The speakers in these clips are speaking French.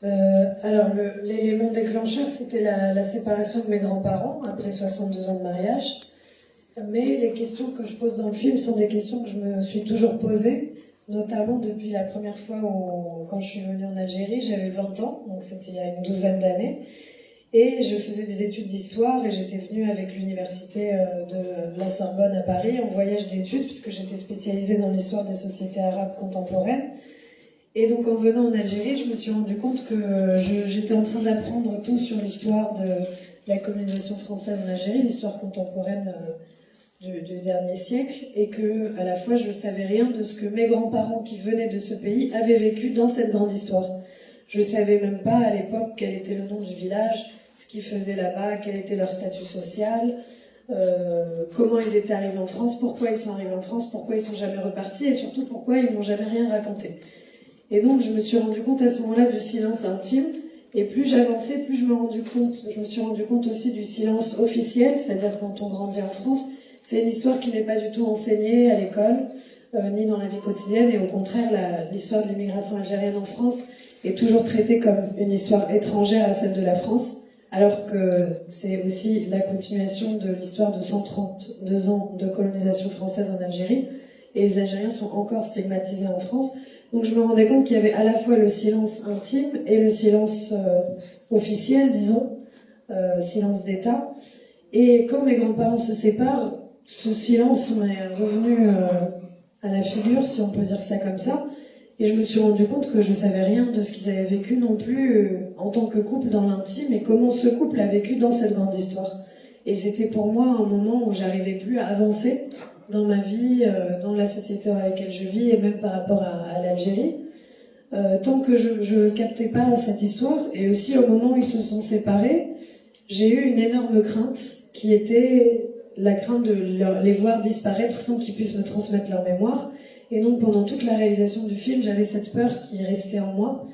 Alors, l'élément déclencheur, c'était la séparation de mes grands-parents après 62 ans de mariage. Mais les questions que je pose dans le film sont des questions que je me suis toujours posées, notamment depuis la première fois quand je suis venue en Algérie, j'avais 20 ans, donc c'était il y a une douzaine d'années, et je faisais des études d'histoire et j'étais venue avec l'université de la Sorbonne à Paris en voyage d'études, puisque j'étais spécialisée dans l'histoire des sociétés arabes contemporaines. Et donc en venant en Algérie, je me suis rendu compte que j'étais en train d'apprendre tout sur l'histoire de la colonisation française en Algérie, l'histoire contemporaine du dernier siècle, et que à la fois je savais rien de ce que mes grands-parents qui venaient de ce pays avaient vécu dans cette grande histoire. Je savais même pas à l'époque quel était le nom du village, ce qu'ils faisaient là-bas, quel était leur statut social, comment ils étaient arrivés en France, pourquoi ils sont arrivés en France, pourquoi ils sont jamais repartis, et surtout pourquoi ils m'ont jamais rien raconté. Et donc je me suis rendu compte à ce moment-là du silence intime, et plus j'avançais, plus je me suis rendu compte aussi du silence officiel, c'est-à-dire quand on grandit en France, c'est une histoire qui n'est pas du tout enseignée à l'école, ni dans la vie quotidienne, et au contraire, l'histoire de l'immigration algérienne en France est toujours traitée comme une histoire étrangère à celle de la France, alors que c'est aussi la continuation de l'histoire de 132 ans de colonisation française en Algérie, et les Algériens sont encore stigmatisés en France. Donc je me rendais compte qu'il y avait à la fois le silence intime et le silence officiel, disons, silence d'État. Et quand mes grands-parents se séparent, ce silence m'est revenu à la figure, si on peut dire ça comme ça. Et je me suis rendu compte que je savais rien de ce qu'ils avaient vécu non plus en tant que couple dans l'intime et comment ce couple a vécu dans cette grande histoire. Et c'était pour moi un moment où j'arrivais plus à avancer dans ma vie, dans la société dans laquelle je vis et même par rapport à l'Algérie. Tant que je captais pas cette histoire, et aussi au moment où ils se sont séparés, j'ai eu une énorme crainte qui était la crainte de les voir disparaître sans qu'ils puissent me transmettre leur mémoire. Et donc pendant toute la réalisation du film, j'avais cette peur qui restait en moi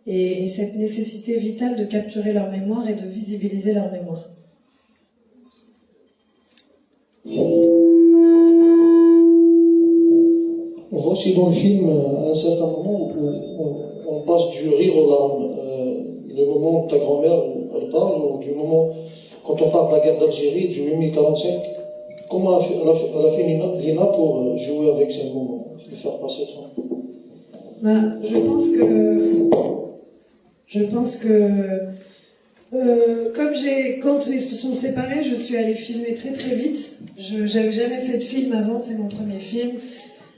et cette nécessité vitale de capturer leur mémoire et de visibiliser leur mémoire. On voit aussi dans le film, à un certain moment, où on passe du rire aux larmes. Le moment de ta grand-mère où elle parle, ou du moment quand on parle de la guerre d'Algérie, du 8045. Comment elle a fait Lina pour jouer avec ces moments, les faire passer ça? Je pense que quand ils se sont séparés, je suis allée filmer très très vite. J'avais jamais fait de film avant, c'est mon premier film.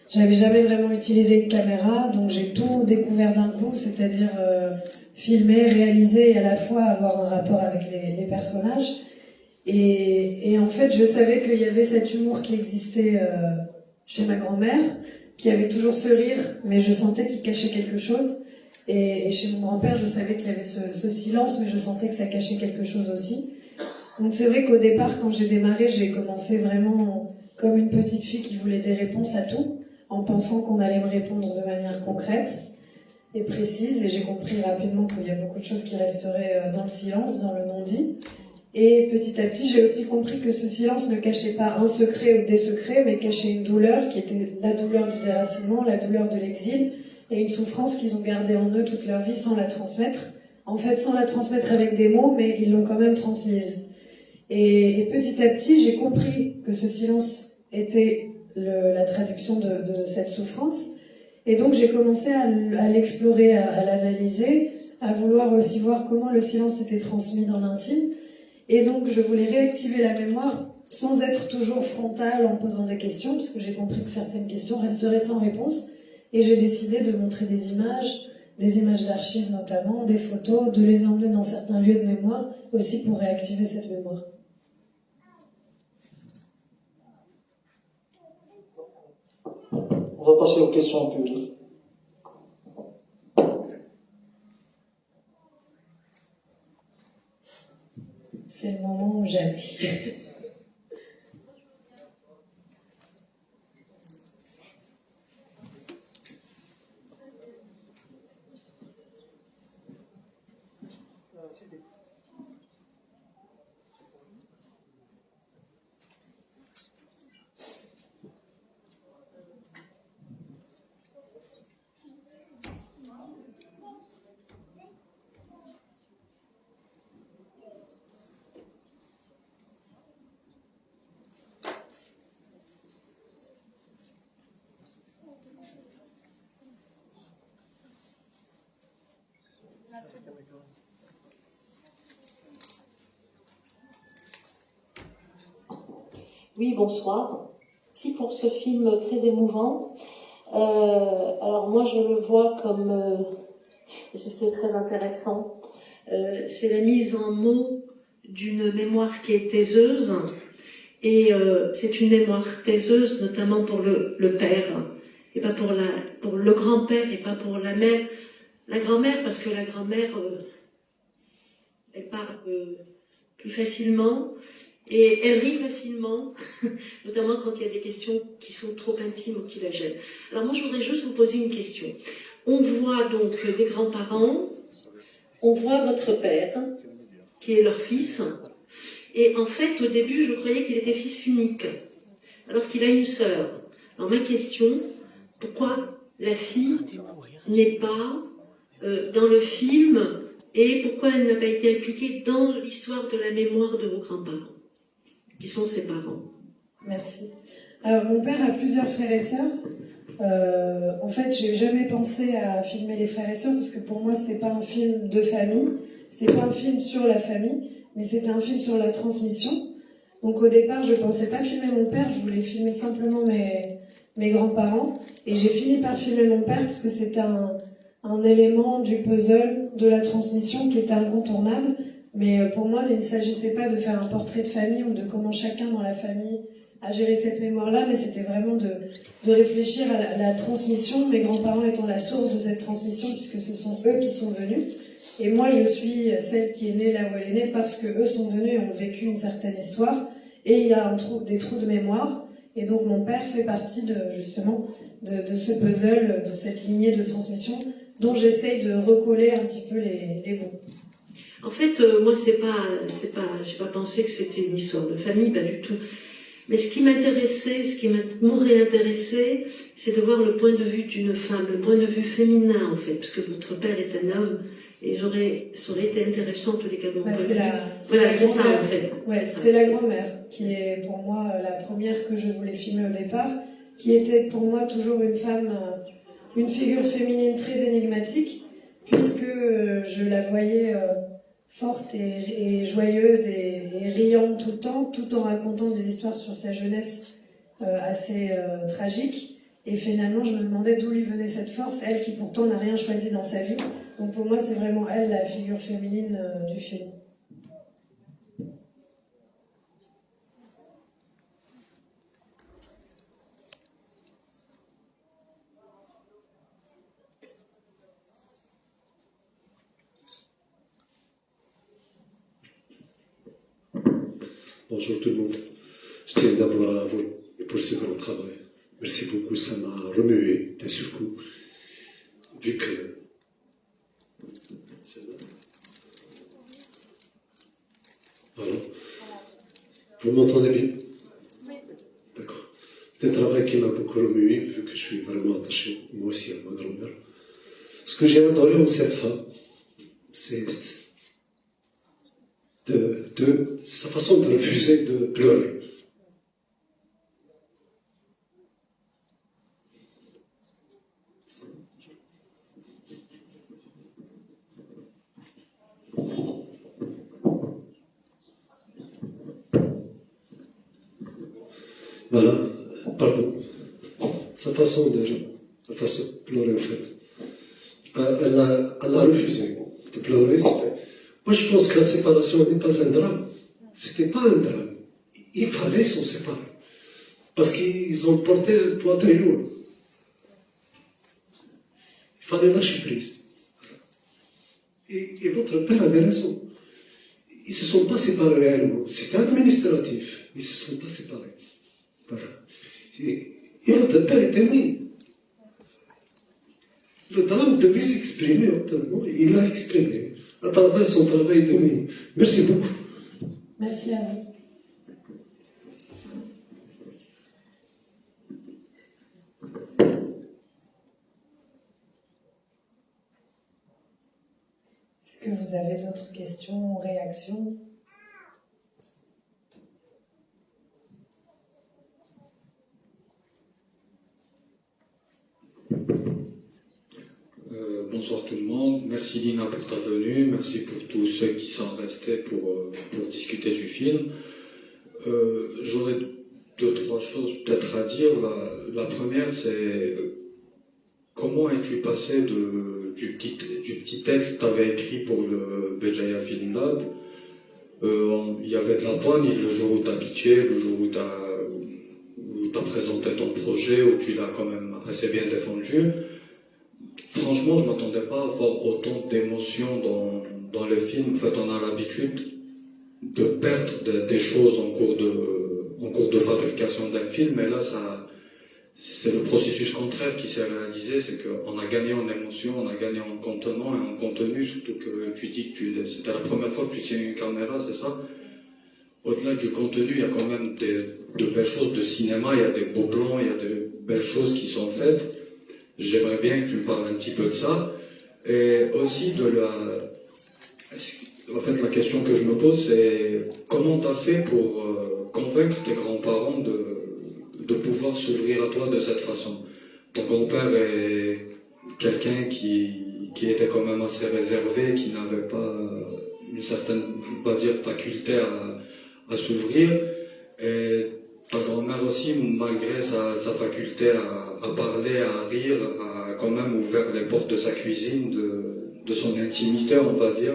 J'avais jamais vraiment utilisé une caméra, donc j'ai tout découvert d'un coup, c'est-à-dire filmer, réaliser et à la fois avoir un rapport avec les personnages. Et en fait, je savais qu'il y avait cet humour qui existait chez ma grand-mère, qui avait toujours ce rire, mais je sentais qu'il cachait quelque chose. Et chez mon grand-père, je savais qu'il y avait ce silence, mais je sentais que ça cachait quelque chose aussi. Donc c'est vrai qu'au départ, quand j'ai démarré, j'ai commencé vraiment comme une petite fille qui voulait des réponses à tout, en pensant qu'on allait me répondre de manière concrète et précise. Et j'ai compris rapidement qu'il y a beaucoup de choses qui resteraient dans le silence, dans le non-dit. Et petit à petit, j'ai aussi compris que ce silence ne cachait pas un secret ou des secrets, mais cachait une douleur qui était la douleur du déracinement, la douleur de l'exil, et une souffrance qu'ils ont gardée en eux toute leur vie sans la transmettre. En fait, sans la transmettre avec des mots, mais ils l'ont quand même transmise. Et petit à petit, j'ai compris que ce silence était la traduction de cette souffrance. Et donc, j'ai commencé à l'explorer, à l'analyser, à vouloir aussi voir comment le silence était transmis dans l'intime. Et donc, je voulais réactiver la mémoire sans être toujours frontale en posant des questions, parce que j'ai compris que certaines questions resteraient sans réponse. Et j'ai décidé de montrer des images d'archives notamment, des photos, de les emmener dans certains lieux de mémoire, aussi pour réactiver cette mémoire. On va passer aux questions publiques. C'est le moment où jamais. Oui, bonsoir. Merci pour ce film très émouvant. Alors moi, je le vois comme, et c'est ce qui est très intéressant, c'est la mise en mots d'une mémoire qui est taiseuse, et c'est une mémoire taiseuse notamment pour le père, et pas pour le grand-père, et pas pour la mère. La grand-mère, parce que la grand-mère, elle parle plus facilement, et elle rit facilement, notamment quand il y a des questions qui sont trop intimes ou qui la gênent. Alors moi, je voudrais juste vous poser une question. On voit donc des grands-parents, on voit votre père, qui est leur fils, et en fait, au début, je croyais qu'il était fils unique, alors qu'il a une sœur. Alors ma question, pourquoi la fille n'est pas dans le film, et pourquoi elle n'a pas été impliquée dans l'histoire de la mémoire de vos grands-parents, qui sont ses parents? Merci. Alors, mon père a plusieurs frères et sœurs. En fait, j'ai jamais pensé à filmer les frères et sœurs parce que pour moi, c'était pas un film de famille, c'était pas un film sur la famille, mais c'était un film sur la transmission. Donc au départ, je pensais pas filmer mon père, je voulais filmer simplement mes grands-parents. Et j'ai fini par filmer mon père parce que c'était un élément du puzzle de la transmission qui était incontournable. Mais pour moi, il ne s'agissait pas de faire un portrait de famille ou de comment chacun dans la famille a géré cette mémoire-là, mais c'était vraiment de réfléchir à la transmission, mes grands-parents étant la source de cette transmission, puisque ce sont eux qui sont venus. Et moi, je suis celle qui est née là où elle est née parce que eux sont venus et ont vécu une certaine histoire. Et il y a des trous de mémoire. Et donc, mon père fait partie justement de ce puzzle, de cette lignée de transmission dont j'essaye de recoller un petit peu les bouts. En fait, moi, j'ai pas pensé que c'était une histoire de famille, pas du tout. Mais ce qui m'intéressait, ce qui m'aurait intéressé, c'est de voir le point de vue d'une femme, le point de vue féminin, en fait, parce que votre père est un homme, et ça aurait été intéressant, en tous les cas, de Voilà, c'est ça, en fait. Ouais, c'est la grand-mère qui est pour moi la première que je voulais filmer au départ, qui était pour moi toujours une femme, une figure féminine très énigmatique, puisque je la voyais forte et joyeuse et riante tout le temps, tout en racontant des histoires sur sa jeunesse assez tragiques. Et finalement, je me demandais d'où lui venait cette force, elle qui pourtant n'a rien choisi dans sa vie. Donc pour moi, c'est vraiment elle, la figure féminine du film. Bonjour tout le monde. Je tiens d'abord à vous pour ce grand travail. Merci beaucoup, ça m'a remué d'un seul coup. Vu que... Voilà. Vous m'entendez bien? Oui. D'accord. C'est un travail qui m'a beaucoup remué, vu que je suis vraiment attaché, moi aussi, à ma grand-mère. Ce que j'ai adoré en cette femme, c'est de sa façon de refuser de pleurer. Voilà, pardon. Sa façon de pleurer, en fait. Elle a refusé de pleurer. Moi, je pense que la séparation n'est pas un drame. C'était pas un drame. Il fallait s'en séparer. Parce qu'ils ont porté un poids très lourd. Il fallait lâcher prise. Et votre père avait raison. Ils ne se sont pas séparés réellement. C'était administratif. Ils ne se sont pas séparés. Voilà. Et votre père était né. Le drame devait s'exprimer autrement. Il l'a exprimé à travers son travail de mine. Merci beaucoup. Merci à vous. Est-ce que vous avez d'autres questions ou réactions? bonsoir tout le monde. Merci Lina pour ta venue, merci pour tous ceux qui sont restés pour discuter du film. J'aurais 2-3 choses peut-être à dire. La première, c'est comment es-tu passé du petit texte que tu avais écrit pour le Béjaïa Film Lab. Il y avait de la poigne, le jour où tu as pitché, le jour où tu as présenté ton projet, où tu l'as quand même assez bien défendu. Franchement, je ne m'attendais pas à voir autant d'émotions dans le film. En fait, on a l'habitude de perdre des choses en cours de fabrication d'un film, mais là, c'est le processus contraire qui s'est réalisé, c'est qu'on a gagné en émotion, on a gagné en contenant et en contenu, surtout que tu dis que c'était la première fois que tu tiens une caméra, c'est ça? Au-delà du contenu, il y a quand même de belles choses de cinéma, il y a des beaux plans, il y a de belles choses qui sont faites. J'aimerais bien que tu me parles un petit peu de ça. Et aussi en fait, la question que je me pose, c'est comment tu as fait pour convaincre tes grands-parents de pouvoir s'ouvrir à toi de cette façon. Ton grand-père est quelqu'un qui était quand même assez réservé, qui n'avait pas une certaine, on va dire, faculté à s'ouvrir. Et ta grand-mère aussi, malgré sa faculté à parler, à rire, a quand même ouvert les portes de sa cuisine, de son intimité, on va dire.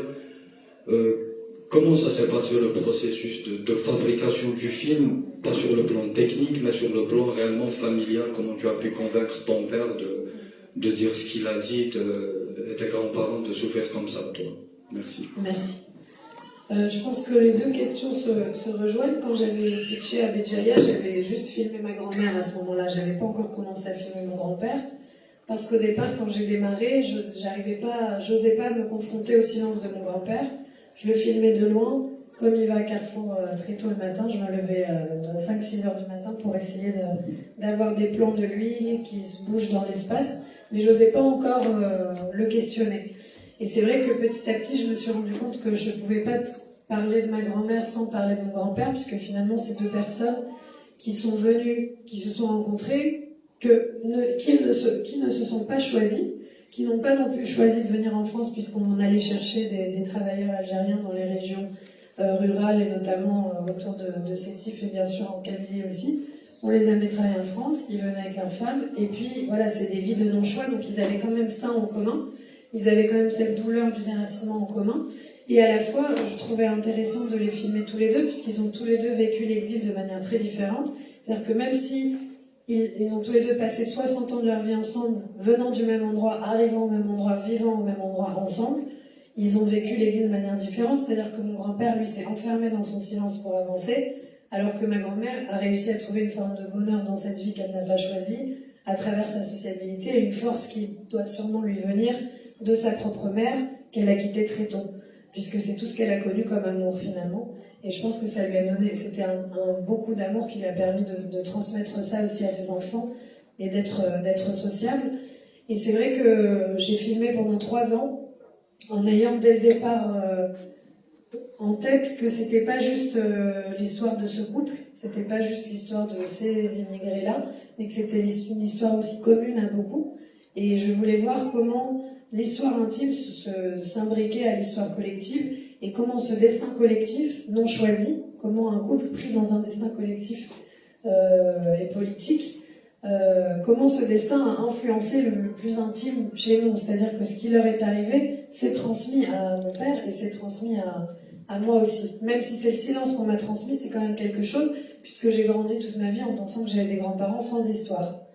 Comment ça s'est passé le processus de fabrication du film, pas sur le plan technique, mais sur le plan réellement familial? Comment tu as pu convaincre ton père de dire ce qu'il a dit, et tes grands-parents de s'ouvrir comme ça, toi? Merci. Merci. Je pense que les deux questions se rejoignent. Quand j'avais pitché à Béjaïa, j'avais juste filmé ma grand-mère à ce moment-là. J'avais pas encore commencé à filmer mon grand-père. Parce qu'au départ, quand j'ai démarré, j'osais pas me confronter au silence de mon grand-père. Je le filmais de loin. Comme il va à Carrefour très tôt le matin, je me levais à 5-6 heures du matin pour essayer d'avoir des plans de lui qui se bougent dans l'espace. Mais j'osais pas encore le questionner. Et c'est vrai que petit à petit, je me suis rendu compte que je pouvais pas parler de ma grand-mère sans parler de mon grand-père, puisque finalement, c'est deux personnes qui sont venues, qui se sont rencontrées, qui ne se sont pas choisies, qui n'ont pas non plus choisi de venir en France, puisqu'on allait chercher des travailleurs algériens dans les régions rurales, et notamment autour de Sétif, et bien sûr en Kabylie aussi. On les a mis travailler en France, ils venaient avec leurs femmes, et puis voilà, c'est des vies de non-choix, donc ils avaient quand même ça en commun. Ils avaient quand même cette douleur du déracinement en commun. Et à la fois, je trouvais intéressant de les filmer tous les deux, puisqu'ils ont tous les deux vécu l'exil de manière très différente. C'est-à-dire que même si ils ont tous les deux passé 60 ans de leur vie ensemble, venant du même endroit, arrivant au même endroit, vivant au même endroit ensemble, ils ont vécu l'exil de manière différente. C'est-à-dire que mon grand-père, lui, s'est enfermé dans son silence pour avancer, alors que ma grand-mère a réussi à trouver une forme de bonheur dans cette vie qu'elle n'a pas choisie, à travers sa sociabilité, et une force qui doit sûrement lui venir de sa propre mère, qu'elle a quittée très tôt, puisque c'est tout ce qu'elle a connu comme amour finalement. Et je pense que ça lui a donné, c'était un beaucoup d'amour qui lui a permis de transmettre ça aussi à ses enfants et d'être sociable. Et c'est vrai que j'ai filmé pendant 3 ans en ayant dès le départ en tête que c'était pas juste l'histoire de ce couple, c'était pas juste l'histoire de ces immigrés-là, mais que c'était une histoire aussi commune à beaucoup. Et je voulais voir comment l'histoire intime s'imbriquait à l'histoire collective, et comment ce destin collectif non choisi, comment un couple pris dans un destin collectif et politique, comment ce destin a influencé le plus intime chez nous. C'est-à-dire que ce qui leur est arrivé s'est transmis à mon père et s'est transmis à moi aussi. Même si c'est le silence qu'on m'a transmis, c'est quand même quelque chose, puisque j'ai grandi toute ma vie en pensant que j'avais des grands-parents sans histoire,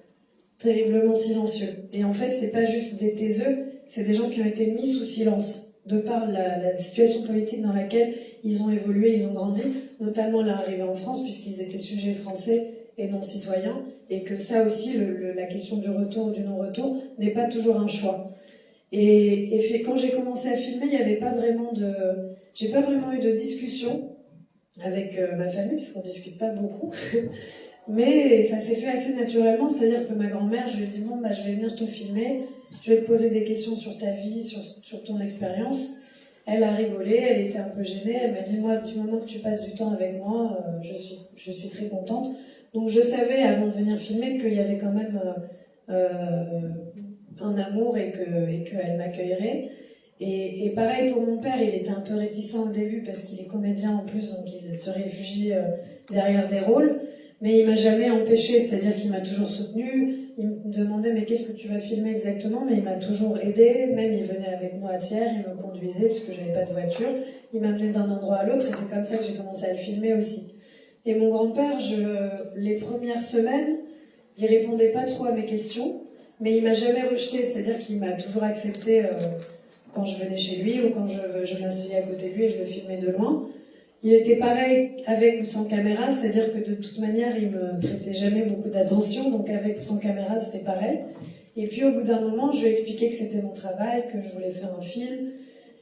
terriblement silencieux. Et en fait, c'est pas juste des taiseux, c'est des gens qui ont été mis sous silence, de par la situation politique dans laquelle ils ont évolué, ils ont grandi, notamment leur arrivée en France, puisqu'ils étaient sujets français et non citoyens, et que ça aussi, la question du retour ou du non-retour, n'est pas toujours un choix. Et quand j'ai commencé à filmer, il n'y avait pas vraiment j'ai pas vraiment eu de discussion avec ma famille, puisqu'on discute pas beaucoup. Mais ça s'est fait assez naturellement, c'est-à-dire que ma grand-mère, je lui ai dit, bon, je vais venir te filmer, je vais te poser des questions sur ta vie, sur ton expérience. Elle a rigolé, elle était un peu gênée, elle m'a dit, moi, du moment que tu passes du temps avec moi, je suis très contente. Donc je savais, avant de venir filmer, qu'il y avait quand même un amour et qu'elle m'accueillerait. Et pareil pour mon père, il était un peu réticent au début parce qu'il est comédien en plus, donc il se réfugie derrière des rôles. Mais il m'a jamais empêché, c'est-à-dire qu'il m'a toujours soutenu. Il me demandait mais qu'est-ce que tu vas filmer exactement, mais il m'a toujours aidé. Même il venait avec moi à Thiers, il me conduisait parce que j'avais pas de voiture. Il m'amenait d'un endroit à l'autre et c'est comme ça que j'ai commencé à le filmer aussi. Et mon grand-père, les premières semaines, il répondait pas trop à mes questions, mais il m'a jamais rejeté, c'est-à-dire qu'il m'a toujours accepté quand je venais chez lui ou quand je m'asseyais à côté de lui et je le filmais de loin. Il était pareil avec ou sans caméra, c'est-à-dire que de toute manière, il me prêtait jamais beaucoup d'attention, donc avec ou sans caméra, c'était pareil. Et puis au bout d'un moment, je lui ai expliqué que c'était mon travail, que je voulais faire un film.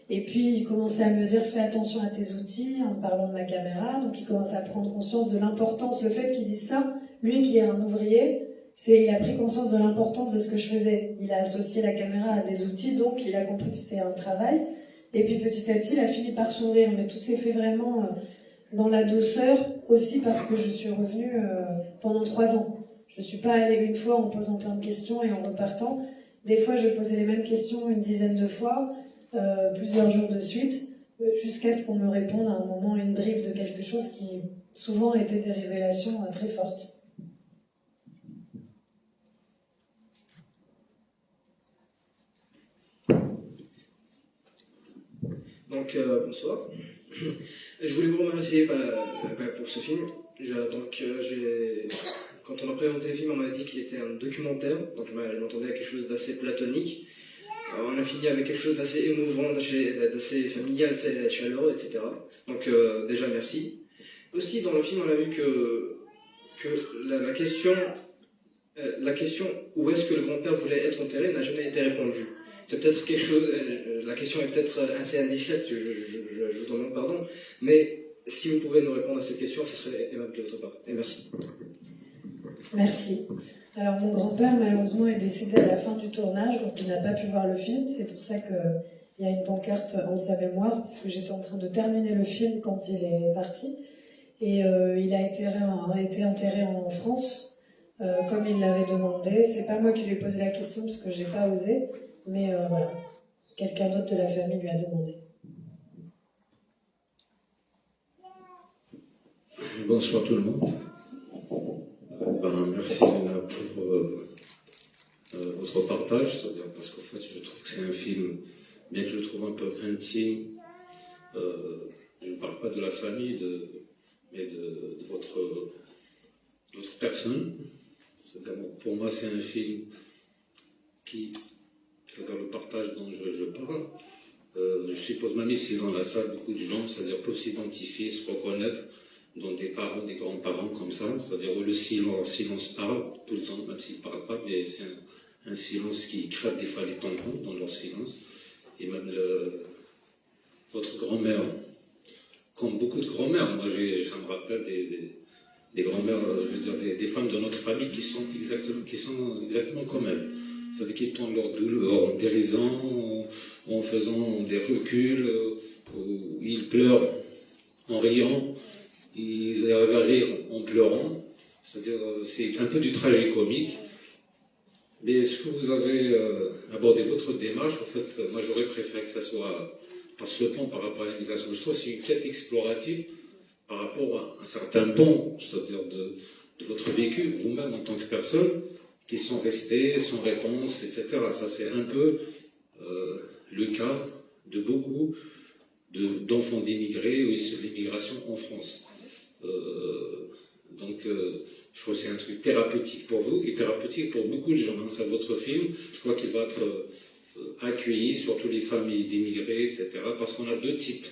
Et puis il commençait à me dire fais attention à tes outils en me parlant de ma caméra, donc il commençait à prendre conscience de l'importance, le fait qu'il dise ça, lui qui est un ouvrier, il a pris conscience de l'importance de ce que je faisais. Il a associé la caméra à des outils, donc il a compris que c'était un travail. Et puis petit à petit, il a fini par s'ouvrir. Mais tout s'est fait vraiment dans la douceur, aussi parce que je suis revenue pendant 3 ans. Je ne suis pas allée une fois en posant plein de questions et en repartant. Des fois, je posais les mêmes questions une dizaine de fois, plusieurs jours de suite, jusqu'à ce qu'on me réponde à un moment une bribe de quelque chose qui souvent était des révélations très fortes. Donc, bonsoir. Je voulais vous remercier pour ce film. Quand on a présenté le film, on m'a dit qu'il était un documentaire, donc je m'attendais à quelque chose d'assez platonique. On a fini avec quelque chose d'assez émouvant, d'assez familial, d'assez chaleureux, etc. Donc, déjà, merci. Aussi, dans le film, on a vu que la question où est-ce que le grand-père voulait être enterré n'a jamais été répondue. C'est peut-être quelque chose, la question est peut-être assez indiscrète, je vous demande pardon, mais si vous pouvez nous répondre à cette question, ce serait aimable de votre part. Et merci. Merci. Alors mon grand-père malheureusement est décédé à la fin du tournage, donc il n'a pas pu voir le film, c'est pour ça qu'il y a une pancarte en sa mémoire, parce que j'étais en train de terminer le film quand il est parti, et il a été enterré en France, comme il l'avait demandé. C'est pas moi qui lui ai posé la question, parce que j'ai pas osé. Mais voilà, quelqu'un d'autre de la famille lui a demandé. Bonsoir tout le monde. Merci Léna pour votre partage, c'est-à-dire parce qu'en fait je trouve que c'est un film, bien que je le trouve un peu intime, je ne parle pas de la famille, mais de votre personne. C'est-à-dire, pour moi c'est un film c'est-à-dire le partage dont je parle. Je suppose, même ici dans la salle, beaucoup de gens, c'est-à-dire peuvent s'identifier, se reconnaître dans des parents, des grands-parents comme ça, c'est-à-dire où le silence parle tout le temps, même s'ils ne parlent pas, mais c'est un silence qui crée des fois les tampons dans leur silence. Et même votre grand-mère, comme beaucoup de grand-mères, moi ça me rappelle des grand-mères, je veux dire des femmes de notre famille qui sont exactement comme elles. C'est-à-dire qu'ils tournent leur douleur en dérisant, en faisant des reculs, où ils pleurent en riant, ils arrivent à rire en pleurant. C'est-à-dire, c'est un peu du tragicomique. Mais ce que vous avez abordé votre démarche, en fait, moi j'aurais préféré que ça soit pas seulement par rapport à l'immigration. Je trouve que c'est une quête explorative par rapport à un certain pont, c'est-à-dire de votre vécu, vous-même en tant que personne, qui sont restés sans réponse, etc. Ça, c'est un peu le cas de beaucoup d'enfants d'immigrés ou issus de l'immigration en France. Donc, je crois que c'est un truc thérapeutique pour vous et thérapeutique pour beaucoup de gens. Hein. C'est votre film, je crois qu'il va être accueilli, surtout les familles d'immigrés, etc. Parce qu'on a 2 types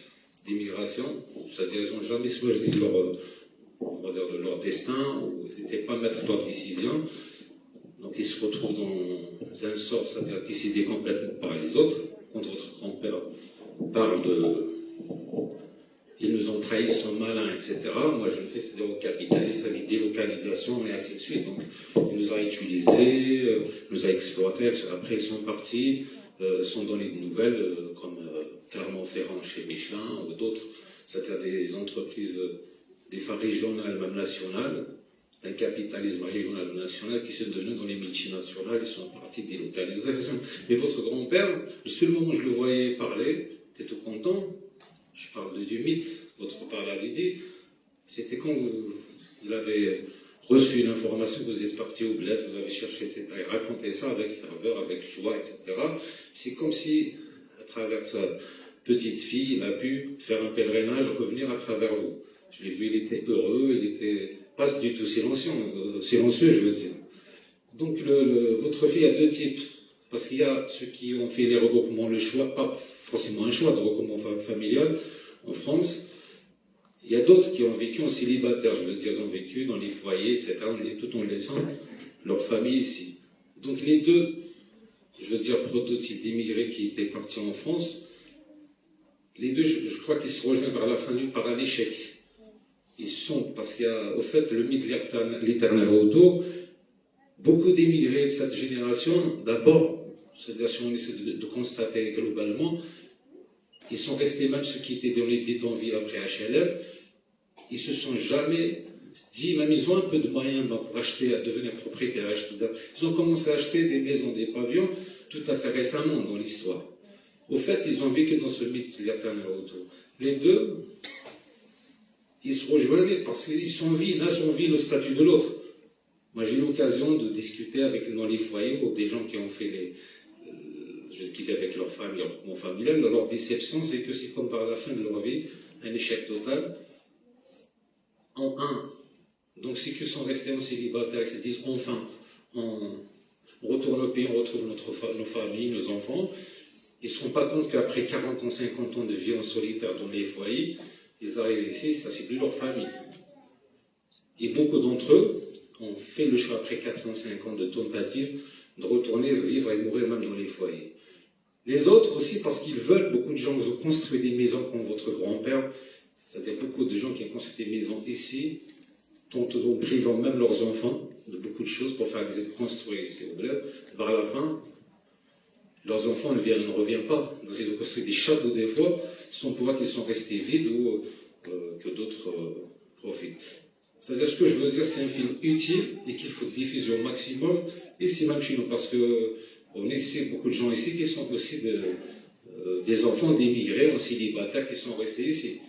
d'immigration, c'est-à-dire qu'ils n'ont jamais choisi leur destin, ou ils n'étaient pas maîtres de leur décision. Donc ils se retrouvent dans un sort, c'est-à-dire décidé complètement par les autres. Quand votre grand-père parle ils nous ont trahis, sont malins, etc. Moi je le fais, c'est-à-dire au capitaliste, avec délocalisation et ainsi de suite. Donc il nous a utilisés, nous a exploités, après ils sont partis, sont donnés des nouvelles, comme Clermont-Ferrand chez Michelin ou d'autres, c'est-à-dire des entreprises, des fois régionales, même nationales, un capitalisme régional ou national qui se donne dans les multinationales, ils sont partis délocalisation. Mais votre grand-père, le seul moment où je le voyais parler, était tout content. Je parle du mythe, votre père l'avait dit, c'était quand vous avez reçu une information que vous êtes parti au bled, vous avez cherché, etc. Et racontez ça avec ferveur, avec joie, etc. C'est comme si, à travers sa petite fille, il a pu faire un pèlerinage, revenir à travers vous. Je l'ai vu, il était heureux, il était pas du tout silencieux, je veux dire. Donc, votre fille a deux types. Parce qu'il y a ceux qui ont fait les regroupements, le choix, pas forcément un choix de regroupement familial en France. Il y a d'autres qui ont vécu en célibataire, je veux dire, ils ont vécu dans les foyers, etc., tout en laissant leur famille ici. Donc les deux, je veux dire, prototypes d'immigrés qui étaient partis en France, les deux, je crois qu'ils se rejoignent vers la fin du par un échec. Ils sont, parce qu'il y a, au fait, le mythe de l'éternel retour, beaucoup d'immigrés de cette génération, d'abord, c'est-à-dire si on essaie de constater globalement, ils sont restés, même ceux qui étaient dans les bidonvilles après HLM, ils se sont jamais dit, même ils ont un peu de moyens pour acheter, à devenir propriétaires. Ils ont commencé à acheter des maisons, des pavillons, tout à fait récemment dans l'histoire. Au fait, ils ont vécu dans ce mythe de l'éternel retour. Les deux, ils se rejoignaient parce qu'ils sont vie, l'un sont vie le statut de l'autre. Moi, j'ai eu l'occasion de discuter avec, dans les foyers, ou des gens qui ont fait qui vivent avec leur famille, leur groupement familial. Leur déception, c'est que c'est comme par la fin de leur vie, un échec total. En un. Donc, ceux qui sont restés en célibataire, ils se disent, enfin, on retourne au pays, on retrouve nos familles, nos enfants. Ils ne se rendent pas compte qu'après 40 ans, 50 ans de vie en solitaire dans les foyers, ils arrivent ici, ça c'est plus leur famille. Et beaucoup d'entre eux ont fait le choix, après 45 ans de tentative, de retourner vivre et mourir même dans les foyers. Les autres aussi, parce qu'ils veulent, beaucoup de gens ont construit des maisons comme votre grand-père, c'est-à-dire beaucoup de gens qui ont construit des maisons ici, en privant même leurs enfants de beaucoup de choses pour faire des construire ici au bled. Vers la fin, leurs enfants ne reviennent pas. Ils ont construit des châteaux des fois, sans pouvoir qu'ils sont restés vides ou que d'autres profitent. C'est-à-dire, ce que je veux dire, c'est un film utile et qu'il faut diffuser au maximum, ici même chez nous, parce que on est ici, beaucoup de gens ici qui sont aussi des enfants d'immigrés en célibataire qui sont restés ici.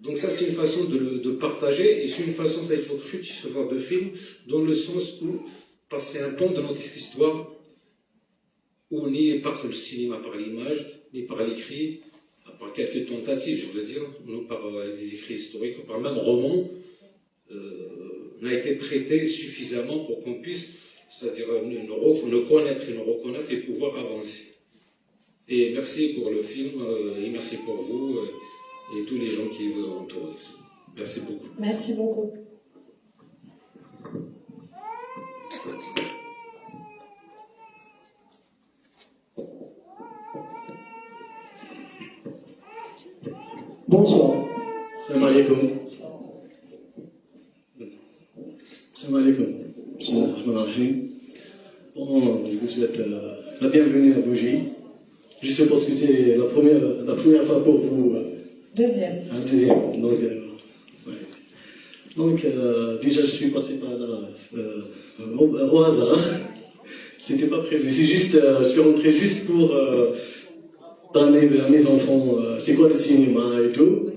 Donc ça, c'est une façon de partager, et c'est une façon, ça, il faut recevoir de films, dans le sens où passer un pan de notre histoire, où on n'y est pas par le cinéma, par l'image, ni par l'écrit, par quelques tentatives, je veux dire, non par des écrits historiques, par même romans, n'a été traité suffisamment pour qu'on puisse, c'est-à-dire nous connaître et nous reconnaître et pouvoir avancer. Et merci pour le film, et merci pour vous et tous les gens qui vous ont entouré. Merci beaucoup. Merci beaucoup. Bonsoir. Salam alaikum. Salam alaikum. Bon, je vous souhaite la bienvenue à Bougie. Je suppose que c'est la première fois pour vous. Deuxième. Un deuxième. Donc, ouais. Donc déjà, je suis passé par là au hasard. C'était pas prévu. C'est juste, je suis rentré juste pour parler à mes enfants c'est quoi le cinéma et tout.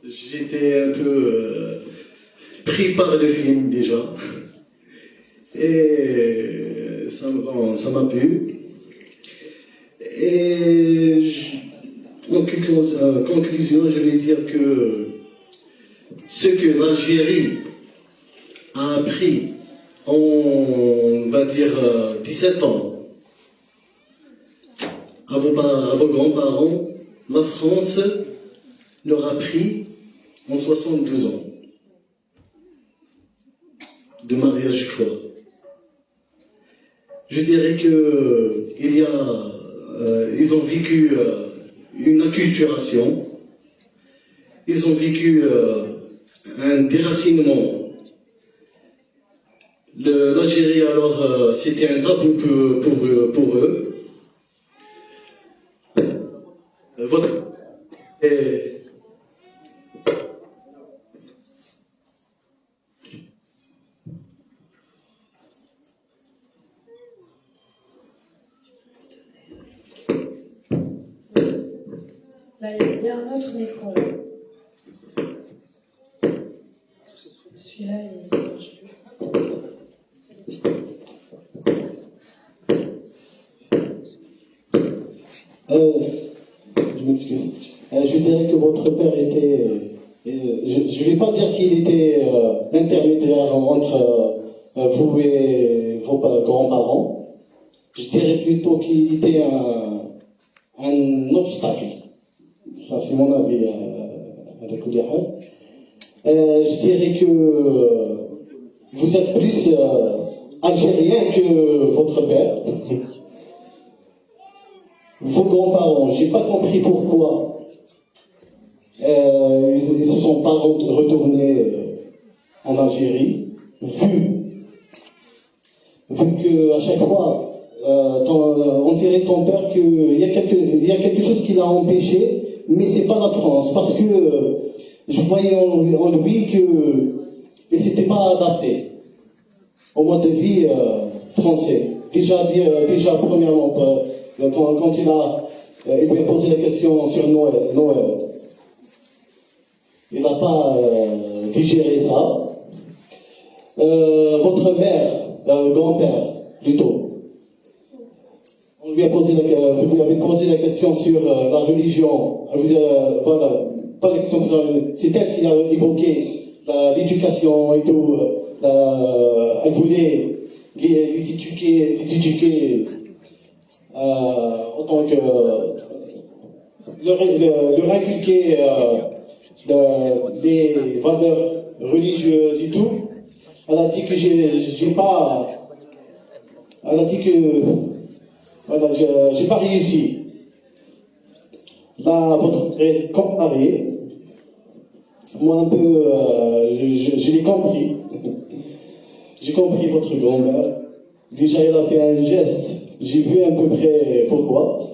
J'étais un peu pris par le film déjà. Et ça m'a plu. Et en conclusion, je vais dire que ce que l'Algérie a appris en, on va dire, 17 ans à vos grands-parents, la France leur a pris en 72 ans de mariage, je crois. Je dirais que ils ont vécu une acculturation, ils ont vécu un déracinement. L'Algérie, alors, c'était un tabou pour eux. Là, il y a un autre micro. Là. Celui-là, il ne marche plus. Je m'excuse. Je dirais que votre père était... je ne vais pas dire qu'il était intermédiaire entre vous et vos grands-parents. Je dirais plutôt qu'il était un obstacle. Ça, c'est mon avis avec Oulihan. Je dirais que vous êtes plus algérien que votre père. Vos grands-parents, j'ai pas compris pourquoi ils se sont pas retournés en Algérie, vu que à chaque fois, on dirait ton père qu'il y a quelque chose qui l'a empêché, mais c'est pas la France, parce que je voyais en lui que s'était pas adapté au mode de vie français. Déjà premièrement, quand il lui a posé la question sur Noël, il n'a pas digéré ça. Votre mère, grand-père, plutôt, vous lui avez posé la question sur la religion. Voilà, pas la question sur c'est elle qui a évoqué l'éducation et tout. Elle voulait les éduquer en tant que leur inculquer des valeurs religieuses et tout. Elle a dit que j'ai pas réussi. Là, votre comparé, moi un peu, je l'ai compris. J'ai compris votre grand-mère. Déjà, elle a fait un geste. J'ai vu à peu près pourquoi.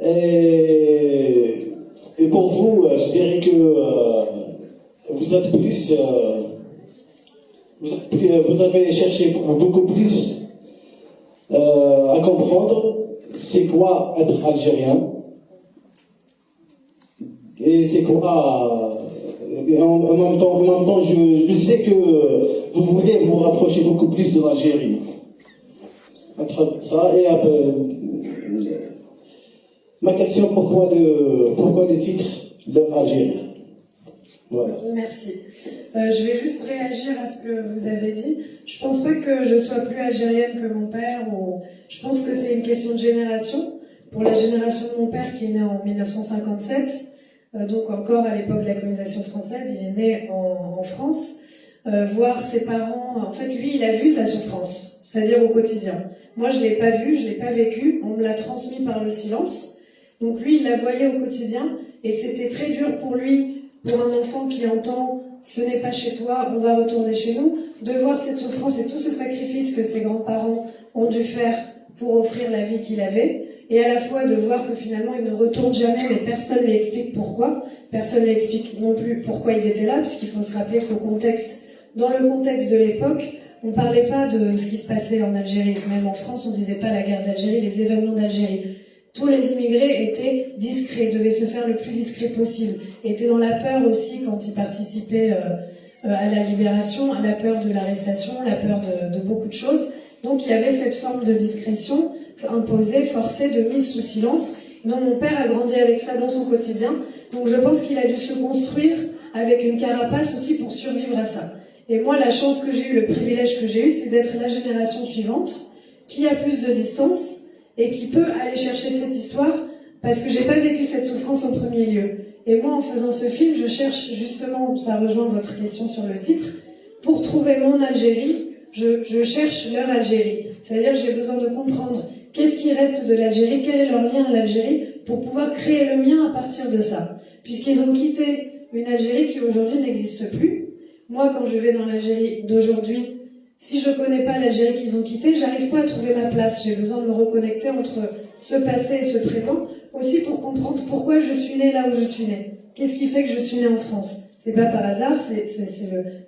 Et pour vous, je dirais que vous êtes plus... vous avez cherché beaucoup plus à comprendre c'est quoi être algérien. Et c'est quoi... en même temps, je sais que vous voulez vous rapprocher beaucoup plus de l'Algérie. Ça, et ma question, pourquoi le titre Leur Algérie? Voilà. Merci. Je vais juste réagir à ce que vous avez dit. Je pense pas que je sois plus algérienne que mon père. Je pense que c'est une question de génération. Pour la génération de mon père qui est né en 1957, donc encore à l'époque de la colonisation française, il est né en France. Voir ses parents, en fait, lui, il a vu de la souffrance, c'est-à-dire au quotidien. Moi, je l'ai pas vu, je l'ai pas vécu. On me l'a transmis par le silence. Donc lui, il la voyait au quotidien, et c'était très dur pour lui, pour un enfant qui entend « ce n'est pas chez toi, on va retourner chez nous », de voir cette souffrance et tout ce sacrifice que ses grands-parents ont dû faire pour offrir la vie qu'il avait, et à la fois de voir que finalement il ne retourne jamais, mais personne ne lui explique pourquoi, personne ne lui explique non plus pourquoi ils étaient là, puisqu'il faut se rappeler qu'au contexte, dans le contexte de l'époque, on ne parlait pas de ce qui se passait en Algérie, même en France on ne disait pas la guerre d'Algérie, les événements d'Algérie. Tous les immigrés étaient discrets, devaient se faire le plus discret possible, étaient dans la peur aussi quand ils participaient à la libération, à la peur de l'arrestation, la peur de beaucoup de choses. Donc il y avait cette forme de discrétion imposée, forcée, de mise sous silence. Donc mon père a grandi avec ça dans son quotidien, donc je pense qu'il a dû se construire avec une carapace aussi pour survivre à ça. Et moi, la chance que j'ai eue, le privilège que j'ai eu, c'est d'être la génération suivante, qui a plus de distance, et qui peut aller chercher cette histoire, parce que j'ai pas vécu cette souffrance en premier lieu. Et moi, en faisant ce film, je cherche justement, ça rejoint votre question sur le titre, pour trouver mon Algérie, je cherche leur Algérie. C'est-à-dire, j'ai besoin de comprendre qu'est-ce qui reste de l'Algérie, quel est leur lien à l'Algérie, pour pouvoir créer le mien à partir de ça. Puisqu'ils ont quitté une Algérie qui aujourd'hui n'existe plus. Moi, quand je vais dans l'Algérie d'aujourd'hui, si je connais pas l'Algérie qu'ils ont quittée, j'arrive pas à trouver ma place. J'ai besoin de me reconnecter entre ce passé et ce présent, aussi pour comprendre pourquoi je suis née là où je suis née. Qu'est-ce qui fait que je suis née en France? C'est pas par hasard, c'est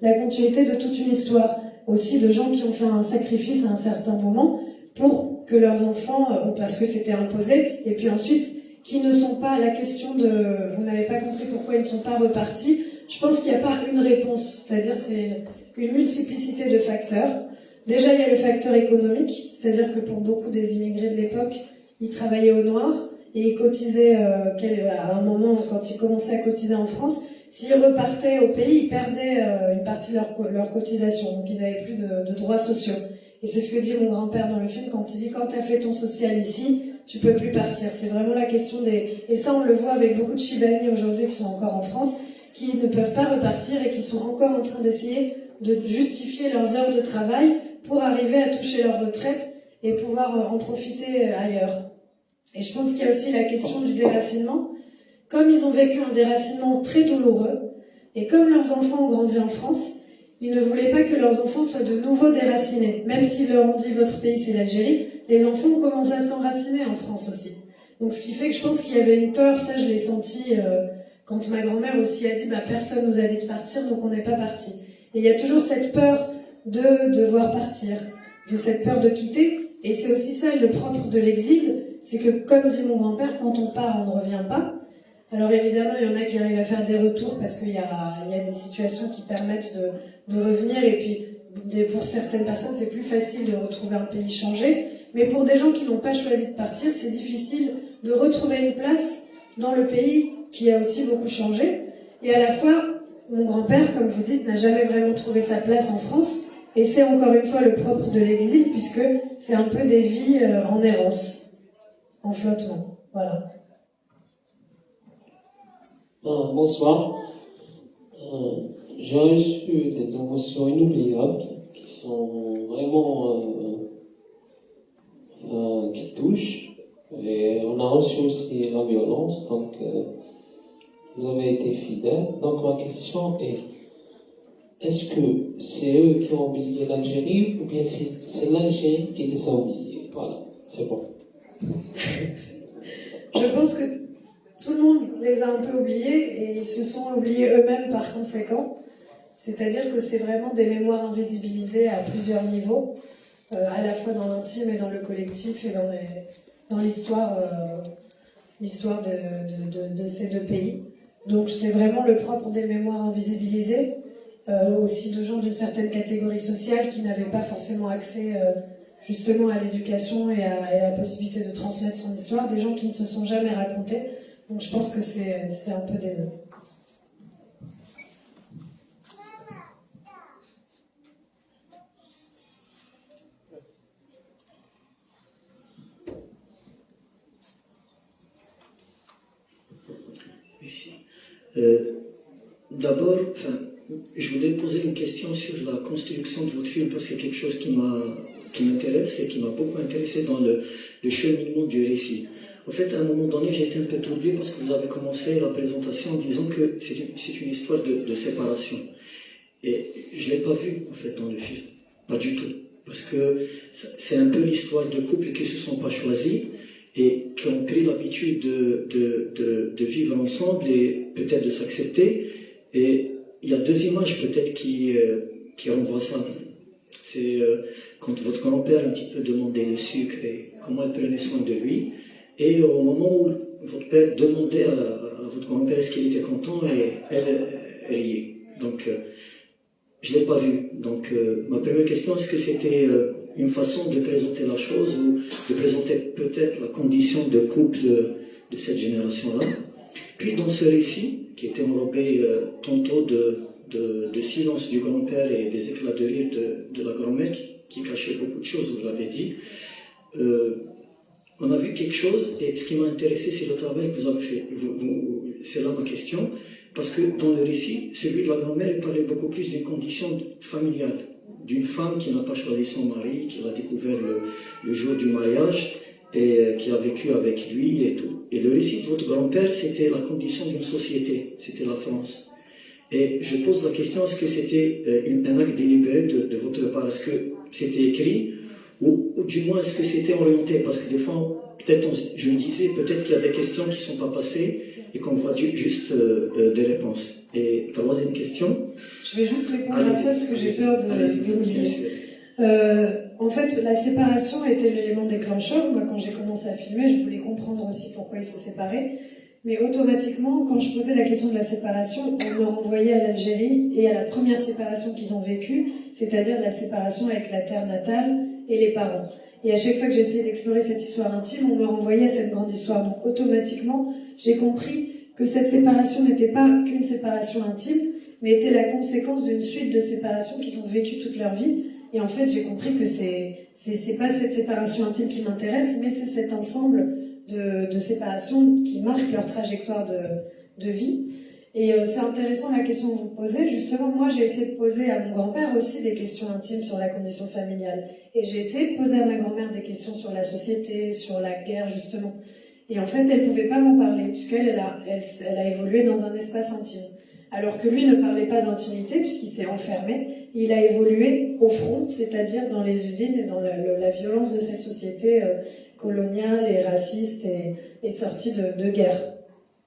la continuité de toute une histoire, aussi de gens qui ont fait un sacrifice à un certain moment pour que leurs enfants, parce que c'était imposé, et puis ensuite qui ne sont pas la question de vous n'avez pas compris pourquoi ils ne sont pas repartis. Je pense qu'il n'y a pas une réponse, c'est-à-dire c'est une multiplicité de facteurs. Déjà, il y a le facteur économique, c'est-à-dire que pour beaucoup des immigrés de l'époque, ils travaillaient au noir et ils cotisaient à un moment quand ils commençaient à cotiser en France. S'ils repartaient au pays, ils perdaient une partie de leur cotisation, donc ils n'avaient plus de droits sociaux. Et c'est ce que dit mon grand-père dans le film quand il dit quand tu as fait ton social ici, tu peux plus partir. C'est vraiment la question des... Et ça, on le voit avec beaucoup de Chibani aujourd'hui qui sont encore en France, qui ne peuvent pas repartir et qui sont encore en train d'essayer de justifier leurs heures de travail pour arriver à toucher leur retraite et pouvoir en profiter ailleurs. Et je pense qu'il y a aussi la question du déracinement. Comme ils ont vécu un déracinement très douloureux, et comme leurs enfants ont grandi en France, ils ne voulaient pas que leurs enfants soient de nouveau déracinés. Même s'ils leur ont dit votre pays c'est l'Algérie, les enfants ont commencé à s'enraciner en France aussi. Donc ce qui fait que je pense qu'il y avait une peur, ça je l'ai senti quand ma grand-mère aussi a dit personne nous a dit de partir donc on n'est pas parti. Et il y a toujours cette peur de devoir partir, de cette peur de quitter. Et c'est aussi ça le propre de l'exil, c'est que comme dit mon grand-père, quand on part on ne revient pas. Alors évidemment, il y en a qui arrivent à faire des retours parce qu'il y a des situations qui permettent de revenir et puis pour certaines personnes, c'est plus facile de retrouver un pays changé. Mais pour des gens qui n'ont pas choisi de partir, c'est difficile de retrouver une place dans le pays qui a aussi beaucoup changé. Et à la fois, mon grand-père, comme vous dites, n'a jamais vraiment trouvé sa place en France. Et c'est encore une fois le propre de l'exil puisque c'est un peu des vies en errance, en flottement. Voilà. Bonsoir. J'ai reçu des émotions inoubliables qui sont vraiment qui touchent. Et on a reçu aussi la violence, donc vous avez été fidèles. Donc ma question est-ce que c'est eux qui ont oublié l'Algérie ou bien c'est l'Algérie qui les a oubliés? Voilà, c'est bon. Je pense que tout le monde les a un peu oubliés et ils se sont oubliés eux-mêmes par conséquent. C'est-à-dire que c'est vraiment des mémoires invisibilisées à plusieurs niveaux, à la fois dans l'intime et dans le collectif et dans l'histoire de ces deux pays. Donc c'est vraiment le propre des mémoires invisibilisées, aussi de gens d'une certaine catégorie sociale qui n'avaient pas forcément accès justement à l'éducation et à la possibilité de transmettre son histoire, des gens qui ne se sont jamais racontés. Donc je pense que c'est un peu des deux. Merci. D'abord, je voulais poser une question sur la construction de votre film parce que c'est quelque chose qui m'intéresse et qui m'a beaucoup intéressé dans le cheminement du récit. En fait, à un moment donné, j'ai été un peu troublé parce que vous avez commencé la présentation en disant que c'est une histoire de séparation. Et je ne l'ai pas vu, en fait, dans le film. Pas du tout. Parce que c'est un peu l'histoire de couples qui ne se sont pas choisis et qui ont pris l'habitude de vivre ensemble et peut-être de s'accepter. Et il y a deux images peut-être qui renvoient ça. C'est quand votre grand-père un petit peu demandait le sucre et comment elle prenait soin de lui. Et au moment où votre père demandait à votre grand-père est-ce qu'il était content, et elle riait. Donc, je ne l'ai pas vu. Donc, ma première question, est-ce que c'était une façon de présenter la chose ou de présenter peut-être la condition de couple de cette génération-là? Puis, dans ce récit, qui était enrobé tantôt de silence du grand-père et des éclats de rire de la grand-mère qui cachait beaucoup de choses, vous l'avez dit, on a vu quelque chose, et ce qui m'a intéressé, c'est le travail que vous avez fait. C'est là ma question, parce que dans le récit, celui de la grand-mère, il parlait beaucoup plus d'une condition familiale, d'une femme qui n'a pas choisi son mari, qui l'a découvert le jour du mariage, et qui a vécu avec lui et tout. Et le récit de votre grand-père, c'était la condition d'une société, c'était la France. Et je pose la question, est-ce que c'était un acte délibéré de votre part? Est-ce que c'était écrit ou du moins est-ce que c'était orienté? Parce que des fois, peut-être, je me disais, peut-être qu'il y a des questions qui ne sont pas passées et qu'on voit juste des réponses. Et troisième question. Je vais juste répondre à ça parce que j'ai peur de l'oublier. en fait, la séparation était l'élément déclencheur. Moi, quand j'ai commencé à filmer, je voulais comprendre aussi pourquoi ils se séparaient. Mais automatiquement, quand je posais la question de la séparation, on me renvoyait à l'Algérie et à la première séparation qu'ils ont vécue, c'est-à-dire la séparation avec la terre natale et les parents. Et à chaque fois que j'essayais d'explorer cette histoire intime, on me renvoyait à cette grande histoire. Donc automatiquement, j'ai compris que cette séparation n'était pas qu'une séparation intime, mais était la conséquence d'une suite de séparations qu'ils ont vécues toute leur vie. Et en fait, j'ai compris que c'est pas cette séparation intime qui m'intéresse, mais c'est cet ensemble de séparations qui marquent leur trajectoire de vie. Et c'est intéressant la question que vous posez. Justement, moi, j'ai essayé de poser à mon grand-père aussi des questions intimes sur la condition familiale. Et j'ai essayé de poser à ma grand-mère des questions sur la société, sur la guerre, justement. Et en fait, elle pouvait pas m'en parler, puisqu'elle elle a évolué dans un espace intime. Alors que lui ne parlait pas d'intimité, puisqu'il s'est enfermé. Il a évolué au front, c'est-à-dire dans les usines et dans la violence de cette société coloniale et raciste et sortie de guerre.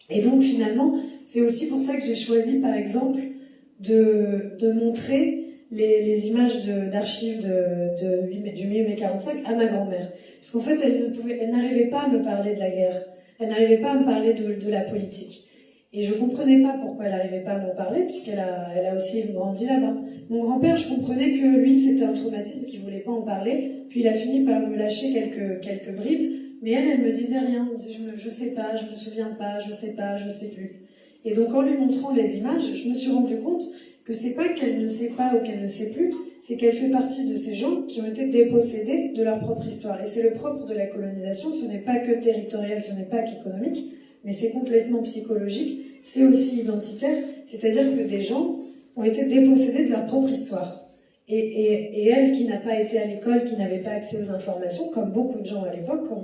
Et donc finalement, c'est aussi pour ça que j'ai choisi par exemple de montrer les images d'archives du 8 mai 45 à ma grand-mère. Parce qu'en fait, elle n'arrivait pas à me parler de la guerre, elle n'arrivait pas à me parler de la politique. Et je comprenais pas pourquoi elle n'arrivait pas à m'en parler, puisqu'elle a aussi grandi là-bas. Mon grand-père, je comprenais que lui, c'était un traumatisme, qu'il voulait pas en parler, puis il a fini par me lâcher quelques bribes, mais elle me disait rien. Je sais pas, je me souviens pas, je sais pas, je sais plus. Et donc en lui montrant les images, je me suis rendu compte que c'est pas qu'elle ne sait pas ou qu'elle ne sait plus, c'est qu'elle fait partie de ces gens qui ont été dépossédés de leur propre histoire. Et c'est le propre de la colonisation, ce n'est pas que territorial, ce n'est pas qu'économique, mais c'est complètement psychologique, c'est aussi identitaire, c'est-à-dire que des gens ont été dépossédés de leur propre histoire. Et elle, qui n'a pas été à l'école, qui n'avait pas accès aux informations, comme beaucoup de gens à l'époque, comme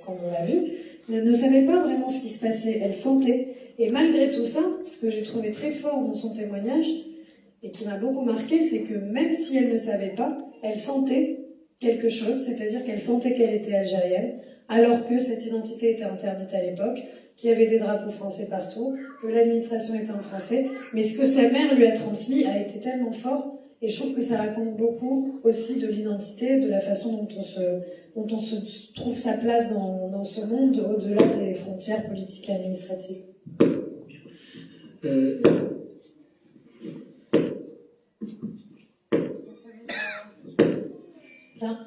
on l'a vu, ne savait pas vraiment ce qui se passait, elle sentait. Et malgré tout ça, ce que j'ai trouvé très fort dans son témoignage, et qui m'a beaucoup marqué, c'est que même si elle ne savait pas, elle sentait quelque chose, c'est-à-dire qu'elle sentait qu'elle était algérienne, alors que cette identité était interdite à l'époque, qu'il y avait des drapeaux français partout, que l'administration était en français, mais ce que sa mère lui a transmis a été tellement fort, et je trouve que ça raconte beaucoup aussi de l'identité, de la façon dont on se trouve sa place dans ce monde, au-delà des frontières politiques et administratives. Là.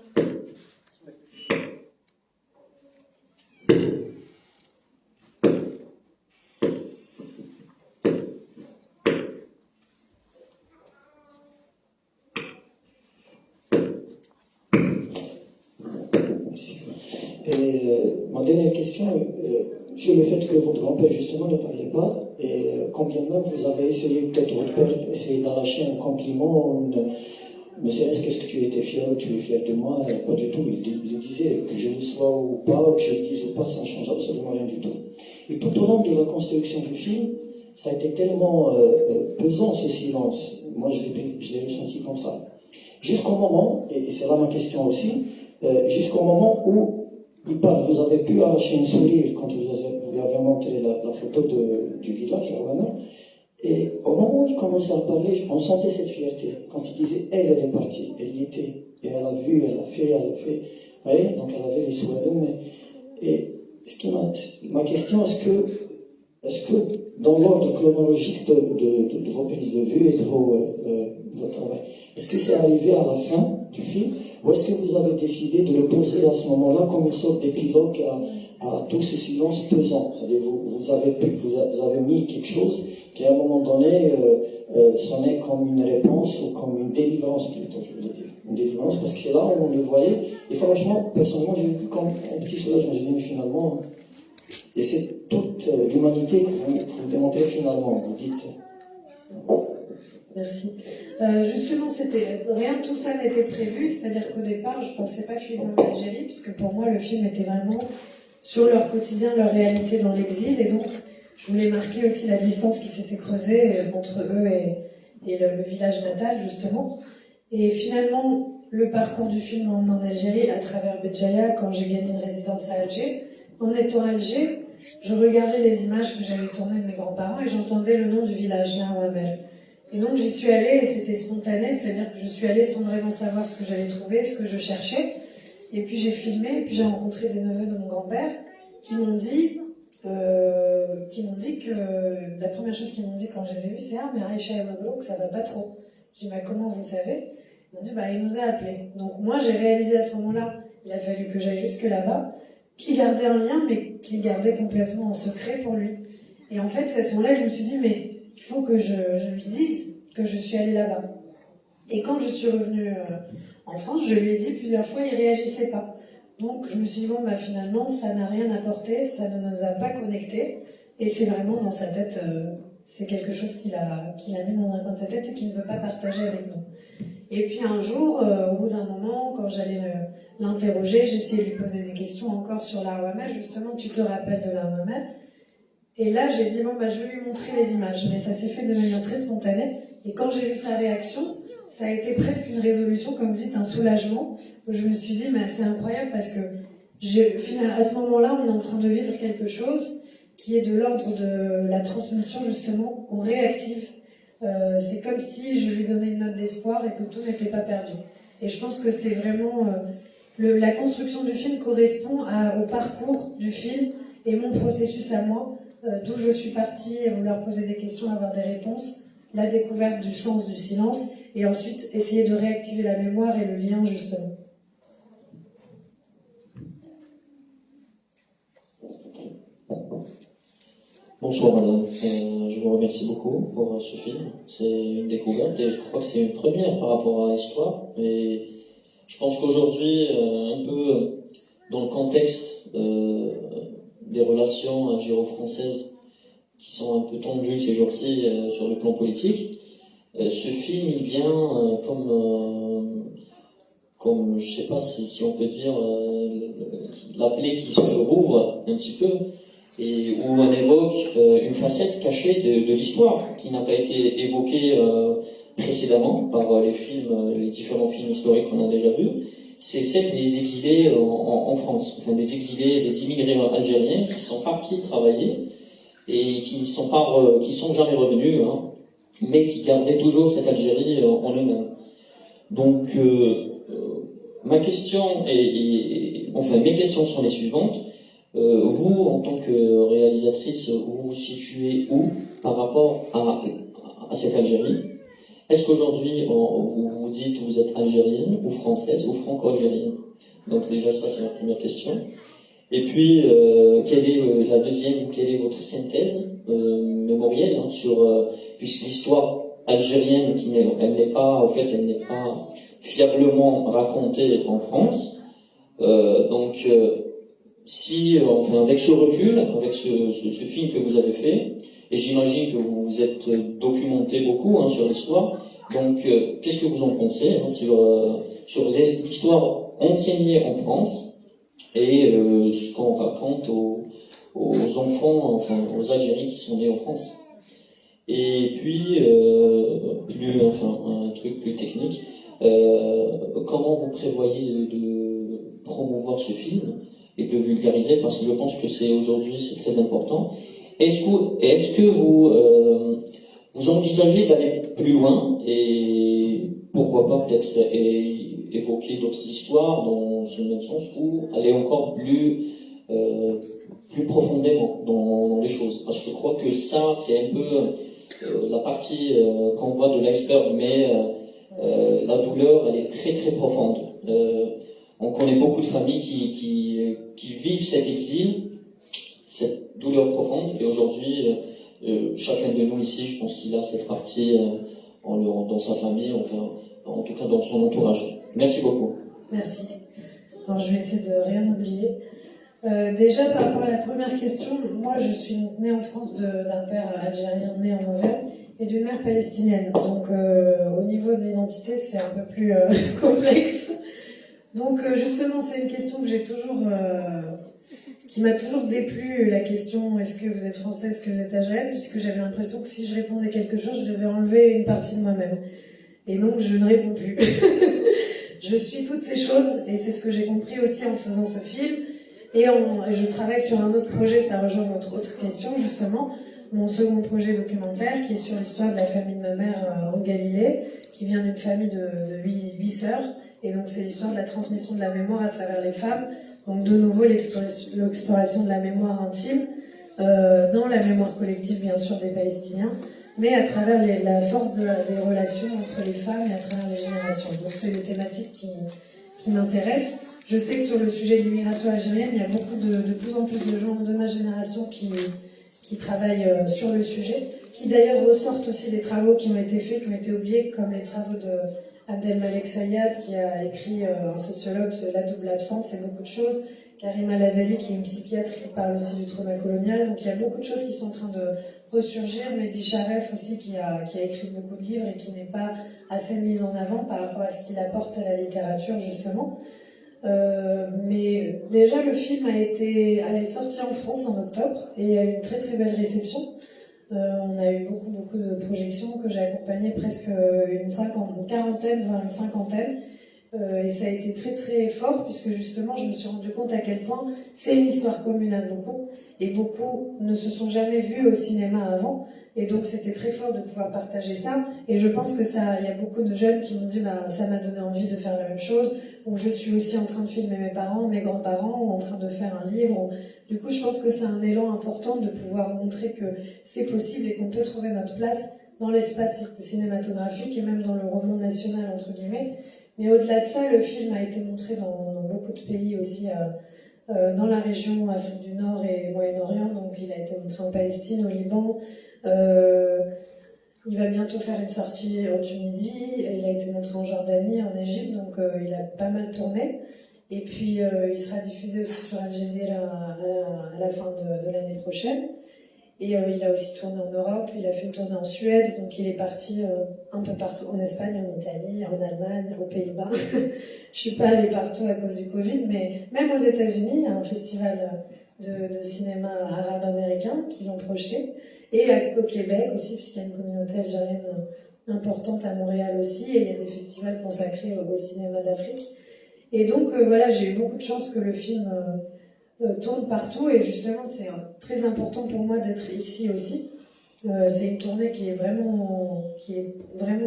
Ma dernière question, sur le fait que votre grand-père justement ne parlait pas, et combien même vous avez essayé, peut-être votre père essayé d'arracher un compliment, ne serait-ce qu'est-ce que tu étais fier ou tu es fier de moi, pas du tout, il disait que je le sois ou pas, que je le dise ou pas, ça ne change absolument rien du tout. Et tout au long de la construction du film, ça a été tellement pesant ce silence, moi je l'ai ressenti comme ça. Jusqu'au moment, et c'est là ma question aussi, jusqu'au moment où il parle, vous avez pu arracher un sourire quand vous lui avez montré la photo du village, et au moment où il commençait à parler, on sentait cette fierté. Quand il disait, elle est partie, elle y était, et elle a vu, elle a fait, vous voyez, donc elle avait les souhaits d'homme. Et ma question, est-ce que dans l'ordre chronologique de vos prises de vue et de votre travail, est-ce que c'est arrivé à la fin du film, ou est-ce que vous avez décidé de le poser à ce moment-là comme une sorte d'épilogue à tout ce silence pesant? C'est-à-dire vous avez mis quelque chose qui à un moment donné sonnait comme une réponse ou comme une délivrance plutôt, je voulais dire. Une délivrance, parce que c'est là où on le voyait, et franchement, personnellement, j'ai vécu comme un petit soulagement. Je me suis dit, mais finalement, et c'est toute l'humanité que vous démontrez finalement, vous dites. Merci. Justement, rien de tout ça n'était prévu, c'est-à-dire qu'au départ, je ne pensais pas filmer en Algérie, puisque pour moi, le film était vraiment sur leur quotidien, leur réalité dans l'exil, et donc je voulais marquer aussi la distance qui s'était creusée entre eux et le village natal, justement. Et finalement, le parcours du film en Algérie, à travers Béjaïa, quand j'ai gagné une résidence à Alger, en étant à Alger, je regardais les images que j'avais tournées de mes grands-parents et j'entendais le nom du village, Naouamel. Et donc j'y suis allée et c'était spontané, c'est-à-dire que je suis allée sans vraiment savoir ce que j'allais trouver, ce que je cherchais. Et puis j'ai filmé, et puis j'ai rencontré des neveux de mon grand-père qui m'ont dit que la première chose qu'ils m'ont dit quand je les ai vus, c'est « Ah, mais Aïcha et Mabrouk, ça va pas trop ». J'ai dit « Bah comment vous savez ?» Ils m'ont dit « Bah il nous a appelés ». Donc moi j'ai réalisé à ce moment-là, il a fallu que j'aille jusque là-bas, qu'il gardait un lien, mais qu'il gardait complètement en secret pour lui. Et en fait, c'est à ce moment-là que je me suis dit « Mais il faut que je lui dise que je suis allée là-bas ». Et quand je suis revenue en France, je lui ai dit plusieurs fois, il réagissait pas. Donc je me suis dit, bon, bah, finalement, ça n'a rien apporté, ça ne nous a pas connectés. Et c'est vraiment dans sa tête, c'est quelque chose qu'il a mis dans un coin de sa tête et qu'il ne veut pas partager avec nous. Et puis un jour, au bout d'un moment, quand j'allais l'interroger, j'essayais de lui poser des questions encore sur l'art Wamel. Justement, tu te rappelles de l'art Wamel? Et là, j'ai dit, bon, bah, je vais lui montrer les images. Mais ça s'est fait de manière très spontanée. Et quand j'ai vu sa réaction, ça a été presque une résolution, comme vous dites, un soulagement, où je me suis dit, mais c'est incroyable parce que à ce moment-là, on est en train de vivre quelque chose qui est de l'ordre de la transmission, justement, qu'on réactive. C'est comme si je lui donnais une note d'espoir et que tout n'était pas perdu. Et je pense que c'est vraiment... la construction du film correspond au parcours du film et mon processus à moi, d'où je suis partie à vouloir poser des questions, avoir des réponses, la découverte du sens du silence, et ensuite essayer de réactiver la mémoire et le lien, justement. Bonsoir madame, je vous remercie beaucoup pour ce film. C'est une découverte et je crois que c'est une première par rapport à l'histoire. Et je pense qu'aujourd'hui, un peu dans le contexte des relations algéro-françaises qui sont un peu tendues ces jours-ci sur le plan politique, ce film il vient comme je sais pas si on peut dire la plaie qui se rouvre un petit peu, et où on évoque une facette cachée de l'histoire qui n'a pas été évoquée précédemment par les différents films historiques qu'on a déjà vus. C'est celle des exilés en France, enfin des exilés, des immigrés algériens qui sont partis travailler et qui sont jamais revenus, hein, mais qui gardaient toujours cette Algérie en eux-mêmes. Donc mes questions sont les suivantes. Vous, en tant que réalisatrice, vous vous situez où par rapport à cette Algérie? Est-ce qu'aujourd'hui, vous vous dites que vous êtes algérienne ou française ou franco-algérienne? Donc déjà, ça, c'est la première question. Et puis, quelle est votre synthèse mémorielle puisque l'histoire algérienne, elle n'est pas fiablement racontée en France. Avec ce recul, avec ce film que vous avez fait, et j'imagine que vous vous êtes documenté beaucoup sur l'histoire, donc qu'est-ce que vous en pensez sur l'histoire enseignée en France et ce qu'on raconte aux enfants, aux Algériens qui sont nés en France? Et puis, un truc plus technique, comment vous prévoyez de promouvoir ce film et de vulgariser, parce que je pense que aujourd'hui c'est très important. Est-ce que vous envisagez d'aller plus loin et pourquoi pas peut-être évoquer d'autres histoires dans ce même sens, ou aller encore plus profondément dans les choses? Parce que je crois que ça c'est un peu la partie qu'on voit de l'iceberg, mais la douleur elle est très très profonde. On connaît beaucoup de familles qui vivent cet exil, cette douleur profonde, et aujourd'hui, chacun de nous ici, je pense qu'il a cette partie dans sa famille, en tout cas dans son entourage. Merci beaucoup. Merci. Alors, je vais essayer de rien oublier. Déjà, par rapport à la première question, moi, je suis née en France d'un père algérien né en Auvergne et d'une mère palestinienne. Donc, au niveau de l'identité, c'est un peu plus complexe. Donc justement, c'est une question que qui m'a toujours déplu, la question est-ce que vous êtes française, est-ce que vous êtes algérienne, puisque j'avais l'impression que si je répondais quelque chose, je devais enlever une partie de moi-même. Et donc je ne réponds plus. Je suis toutes ces choses, et c'est ce que j'ai compris aussi en faisant ce film. Et je travaille sur un autre projet, ça rejoint votre autre question justement, mon second projet documentaire qui est sur l'histoire de la famille de ma mère en Galilée, qui vient d'une famille de 8 sœurs. Et donc c'est l'histoire de la transmission de la mémoire à travers les femmes. Donc de nouveau l'exploration de la mémoire intime, dans la mémoire collective bien sûr des Palestiniens, mais à travers la force des relations entre les femmes et à travers les générations. Donc c'est des thématiques qui m'intéressent. Je sais que sur le sujet de l'immigration algérienne, il y a beaucoup de plus en plus de gens de ma génération qui travaillent sur le sujet, qui d'ailleurs ressortent aussi des travaux qui ont été faits, qui ont été oubliés, comme les travaux de Abdelmalek Sayad, qui a écrit, un sociologue, La double absence et beaucoup de choses, Karima Lazali, qui est une psychiatre qui parle aussi du trauma colonial. Donc il y a beaucoup de choses qui sont en train de ressurgir. Mehdi Charef aussi, qui a écrit beaucoup de livres et qui n'est pas assez mis en avant par rapport à ce qu'il apporte à la littérature, justement. Mais déjà, le film est sorti en France en octobre et il y a eu une très très belle réception. On a eu beaucoup de projections que j'ai accompagnées, presque une quarantaine, voire une cinquantaine. Et ça a été très très fort puisque justement je me suis rendu compte à quel point c'est une histoire commune à beaucoup et beaucoup ne se sont jamais vus au cinéma avant et donc c'était très fort de pouvoir partager ça et je pense que il y a beaucoup de jeunes qui m'ont dit ça m'a donné envie de faire la même chose ou je suis aussi en train de filmer mes parents, mes grands-parents ou en train de faire un livre. Du coup je pense que c'est un élan important de pouvoir montrer que c'est possible et qu'on peut trouver notre place dans l'espace cinématographique et même dans le roman national entre guillemets. Mais au-delà de ça, le film a été montré dans beaucoup de pays aussi, dans la région Afrique du Nord et Moyen-Orient. Donc il a été montré en Palestine, au Liban. Il va bientôt faire une sortie en Tunisie. Il a été montré en Jordanie, en Égypte. Donc il a pas mal tourné. Et puis il sera diffusé aussi sur Al Jazeera à la fin de l'année prochaine. Et il a aussi tourné en Europe, il a fait une tournée en Suède, donc il est parti un peu partout, en Espagne, en Italie, en Allemagne, aux Pays-Bas. Je suis pas allée partout à cause du Covid, mais même aux États-Unis, il y a un festival de cinéma arabe-américain qui l'ont projeté, et au Québec aussi, puisqu'il y a une communauté algérienne importante à Montréal aussi, et il y a des festivals consacrés au cinéma d'Afrique. Et donc voilà, j'ai eu beaucoup de chance que le film tourne partout et justement c'est très important pour moi d'être ici aussi. C'est une tournée qui est vraiment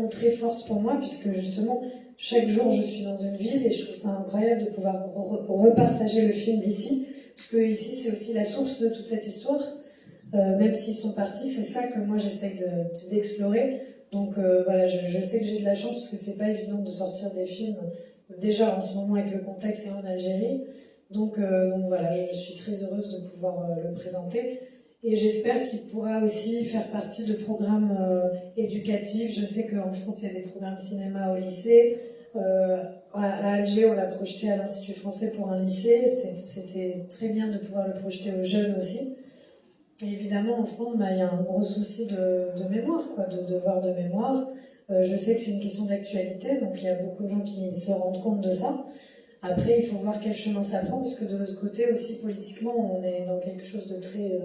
très forte pour moi puisque justement chaque jour je suis dans une ville et je trouve ça incroyable de pouvoir repartager le film ici puisque ici c'est aussi la source de toute cette histoire. Même s'ils sont partis, c'est ça que moi j'essaye d'explorer. Donc voilà, je sais que j'ai de la chance parce que c'est pas évident de sortir des films déjà en ce moment avec le contexte et en Algérie. Donc voilà, je suis très heureuse de pouvoir le présenter et j'espère qu'il pourra aussi faire partie de programmes éducatifs. Je sais qu'en France, il y a des programmes cinéma au lycée. À Alger, on l'a projeté à l'Institut français pour un lycée. C'était très bien de pouvoir le projeter aux jeunes aussi. Et évidemment, en France, il y a un gros souci de mémoire, de devoir de mémoire. Je sais que c'est une question d'actualité, donc il y a beaucoup de gens qui se rendent compte de ça. Après, il faut voir quel chemin ça prend, parce que de l'autre côté, aussi politiquement, on est dans quelque chose de très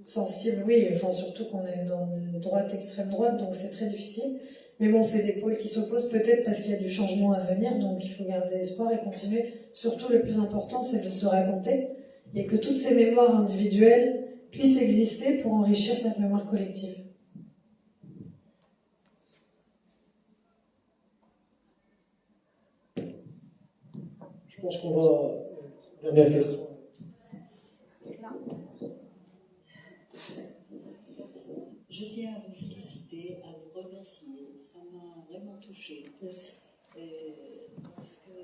sensible, oui, enfin surtout qu'on est dans une droite, extrême droite, donc c'est très difficile. Mais bon, c'est des pôles qui s'opposent peut-être parce qu'il y a du changement à venir, donc il faut garder espoir et continuer. Surtout, le plus important, c'est de se raconter, et que toutes ces mémoires individuelles puissent exister pour enrichir cette mémoire collective. Je pense qu'on va... Dernière question. Je tiens à vous féliciter, à vous remercier. Ça m'a vraiment touchée. Merci. Parce que,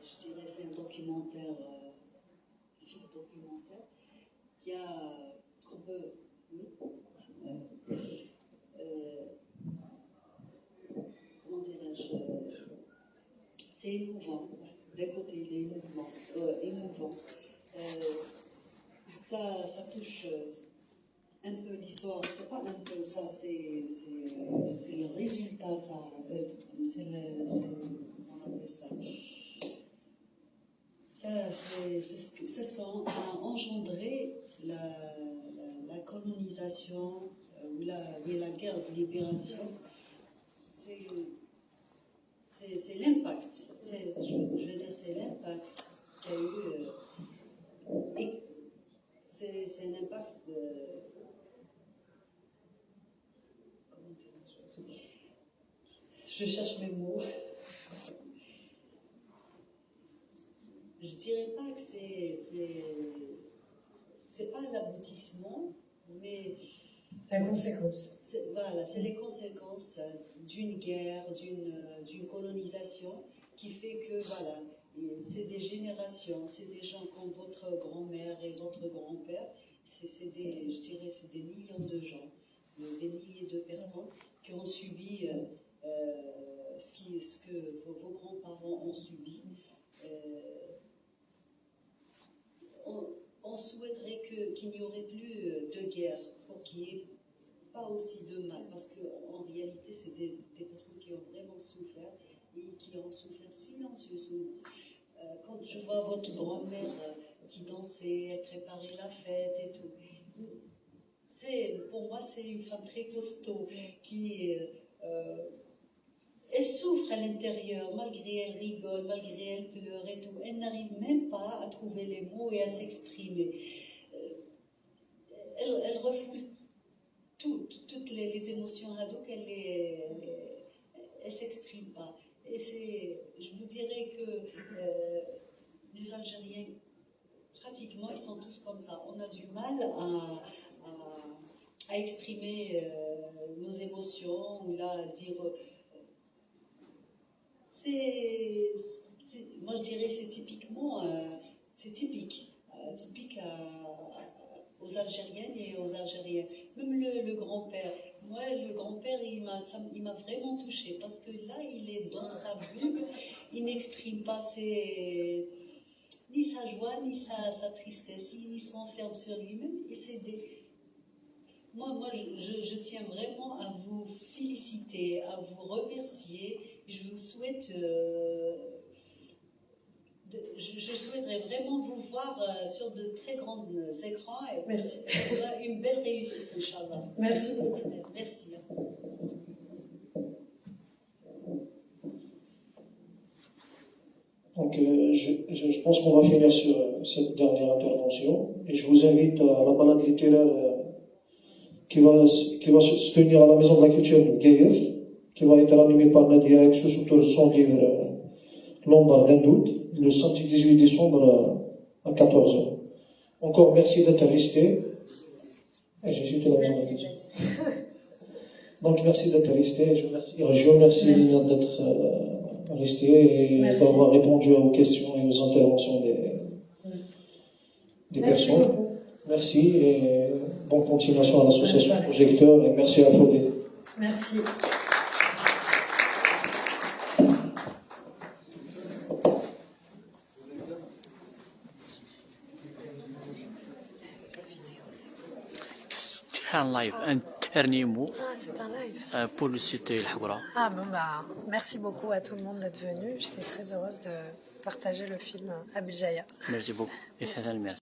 je dirais, c'est un documentaire, un film documentaire, qui a... qu'on peut... comment dirais-je, c'est émouvant. D'un côté, il est émouvant. Ça touche un peu l'histoire. C'est pas un peu ça, c'est le résultat. On appelle ça. C'est ce qu'a engendré la colonisation ou la guerre de libération. C'est l'impact. Je veux dire, c'est l'impact qu'il y a eu. Et c'est un impact de... Comment dire? Je cherche mes mots. Je dirais pas que c'est pas l'aboutissement, mais la conséquence. Voilà, c'est les conséquences d'une guerre, d'une colonisation qui fait que voilà, c'est des générations, c'est des gens comme votre grand-mère et votre grand-père, je dirais, c'est des millions de gens, des milliers de personnes qui ont subi ce que vos grands-parents ont subi. On souhaiterait qu'il n'y aurait plus de guerre pour qu'il n'y ait pas aussi de mal, parce qu'en réalité, c'est des personnes qui ont vraiment souffert et qui ont souffert silencieusement. Quand je vois votre grand-mère qui dansait, elle préparait la fête et tout, pour moi, c'est une femme très costaud qui... elle souffre à l'intérieur, malgré elle rigole, malgré elle pleure et tout. Elle n'arrive même pas à trouver les mots et à s'exprimer. Elle refoule toutes les émotions à donc elle ne s'exprime pas. Et je vous dirais que les Algériens, pratiquement, ils sont tous comme ça. On a du mal à exprimer nos émotions ou là, dire... moi je dirais c'est typique aux Algériennes et aux Algériens. Même le grand-père. Moi, le grand-père, il m'a vraiment touchée parce que là, il est dans sa bulle, il n'exprime pas ni sa joie, ni sa tristesse, il s'enferme sur lui-même et c'est Moi, je tiens vraiment à vous féliciter, à vous remercier. Je vous souhaite, je souhaiterais vraiment vous voir sur de très grands écrans. Et merci. Une belle réussite, Inch'Allah. Merci beaucoup. Merci. Donc, je pense qu'on va finir sur cette dernière intervention. Et je vous invite à la balade littéraire qui va se tenir à la Maison de la Culture de Guéïef, qui va être animée par Nadia Aix sous son livre L'ombre d'un doute, le samedi 18 décembre à 14h. Encore merci d'être resté. Et j'ai cité la Maison de la Culture. Donc merci d'être resté. Je remercie d'être resté et d'avoir répondu aux questions et aux interventions des personnes. Beaucoup. Merci et bonne continuation à l'association Projecteur et merci à Faudé. Merci. C'est un live, un dernier mot. Ah, c'est un live. Pour le site El Haoura. Ah bon merci beaucoup à tout le monde d'être venu. J'étais très heureuse de partager le film Abul Jaya. Merci beaucoup. Et c'est un merci.